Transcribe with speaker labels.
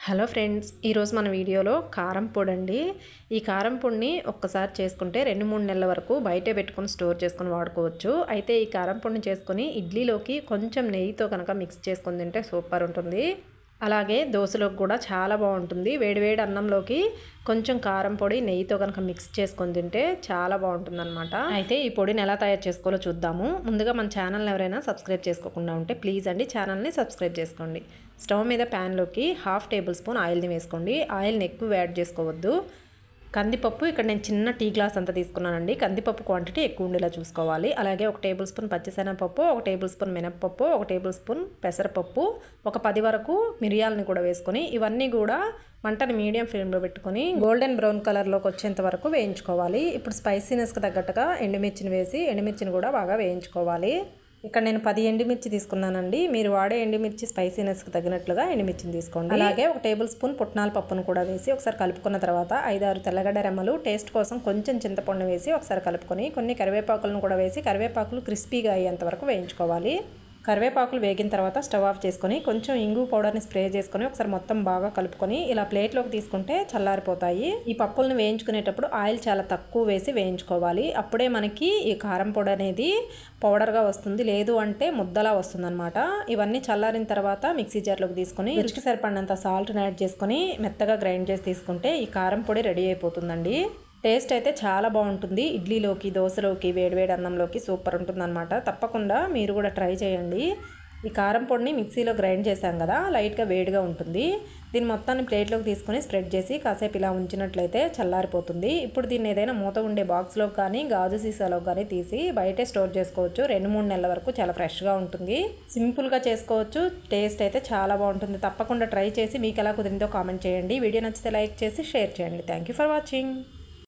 Speaker 1: Hello friends, ఈరోజు మన వీడియోలో కారం పొడి అండి. ఈ కారం పొడిని ఒక్కసారి చేసుకుంటే 2-3 నెలల వరకు బయటే పెట్టుకొని స్టోర్ చేసుకొని వాడుకోవచ్చు. అయితే ఈ కారం పొడిని చేసుకొని ఇడ్లీలోకి కొంచెం నెయ్యితో కనుక మిక్స్ చేసుకొని తింటే సూపర్ ఉంటుంది. అలాగే దోశలోకి కూడా చాలా బాగుంటుంది. వేడివేడి అన్నంలోకి కొంచెం కారం పొడి నెయ్యితో కనుక మిక్స్ చేసుకొని తింటే చాలా బాగుంటుంది అనమాట. అయితే ఈ పొడిని ఎలా తయారు చేసుకోవాలో చూద్దాము. ముందుగా మన ఛానల్ని ఎవరైనా సబ్స్క్రైబ్ చేసుకోకుండా ఉంటే ప్లీజ్ అండి ఛానల్ని సబ్స్క్రైబ్ చేసుకోండి. స్టవ్ మీద ప్యాన్లోకి 1/2 టేబుల్ స్పూన్ ఆయిల్ని వేసుకోండి. ఆయిల్ని ఎక్కువ యాడ్ చేసుకోవద్దు. కందిపప్పు ఇక్కడ నేను చిన్న టీ గ్లాస్ అంతా తీసుకున్నానండి. కందిపప్పు క్వాంటిటీ ఎక్కువ ఉండేలా చూసుకోవాలి. అలాగే 1 టేబుల్ స్పూన్ పచ్చిశనగపప్పు, 1 టేబుల్ స్పూన్ మినప్పప్పు, 1 టేబుల్ స్పూన్ పెసరపప్పు, ఒక 10 వరకు మిరియాలని కూడా వేసుకొని ఇవన్నీ కూడా మంటని మీడియం ఫ్లేమ్లో పెట్టుకొని గోల్డెన్ బ్రౌన్ కలర్లోకి వచ్చేంత వరకు వేయించుకోవాలి. ఇప్పుడు స్పైసీనెస్కి తగ్గట్టుగా ఎండుమిర్చిని వేసి ఎండుమిర్చిని కూడా బాగా వేయించుకోవాలి. ఇక్కడ నేను 10 ఎండుమిర్చి తీసుకున్నానండి. మీరు వాడే ఎండుమిర్చి స్పైసీనెస్కి తగినట్లుగా ఎండుమిర్చిని తీసుకోండి. అలాగే 1 టేబుల్ స్పూన్ పుట్నాల పప్పును కూడా వేసి ఒకసారి కలుపుకున్న తర్వాత 5-6 తెల్లగడ్డ రెమ్మలు, టేస్ట్ కోసం కొంచెం చింతపండు వేసి ఒకసారి కలుపుకొని కొన్ని కరివేపాకులను కూడా వేసి కరివేపాకులు క్రిస్పీగా అయ్యేంత వరకు వేయించుకోవాలి. కరివేపాకులు వేగిన తర్వాత స్టవ్ ఆఫ్ చేసుకొని కొంచెం ఇంగు పౌడర్ని స్ప్రే చేసుకొని ఒకసారి మొత్తం బాగా కలుపుకొని ఇలా ప్లేట్లోకి తీసుకుంటే చల్లారిపోతాయి. ఈ పప్పులను వేయించుకునేటప్పుడు ఆయిల్ చాలా తక్కువ వేసి వేయించుకోవాలి. అప్పుడే మనకి ఈ కారం పొడి అనేది పౌడర్గా వస్తుంది, లేదు అంటే ముద్దలా వస్తుంది అనమాట. ఇవన్నీ చల్లారిన తర్వాత మిక్సీ జార్లోకి తీసుకొని రుచికి సరిపడినంత సాల్ట్ని యాడ్ చేసుకొని మెత్తగా గ్రైండ్ చేసి తీసుకుంటే ఈ కారం పొడి రెడీ అయిపోతుందండి. టేస్ట్ అయితే చాలా బాగుంటుంది. ఇడ్లీలోకి, దోశలోకి, వేడివేడి అన్నంలోకి సూపర్ ఉంటుందన్నమాట. తప్పకుండా మీరు కూడా ట్రై చేయండి. ఈ కారం పొడిని మిక్సీలో గ్రైండ్ చేసాం కదా, లైట్గా వేడిగా ఉంటుంది. దీన్ని మొత్తాన్ని ప్లేట్లోకి తీసుకొని స్ప్రెడ్ చేసి కాసేపు ఇలా ఉంచినట్లయితే చల్లారిపోతుంది. ఇప్పుడు దీన్ని ఏదైనా మూత ఉండే బాక్స్లో కానీ గాజు సీసాలో కానీ తీసి బయటే స్టోర్ చేసుకోవచ్చు. 2-3 నెలల వరకు చాలా ఫ్రెష్గా ఉంటుంది. సింపుల్గా చేసుకోవచ్చు. టేస్ట్ అయితే చాలా బాగుంటుంది. తప్పకుండా ట్రై చేసి మీకు ఎలా కుదిరిందో కామెంట్ చేయండి. వీడియో నచ్చితే లైక్ చేసి షేర్ చేయండి. Thank you for watching.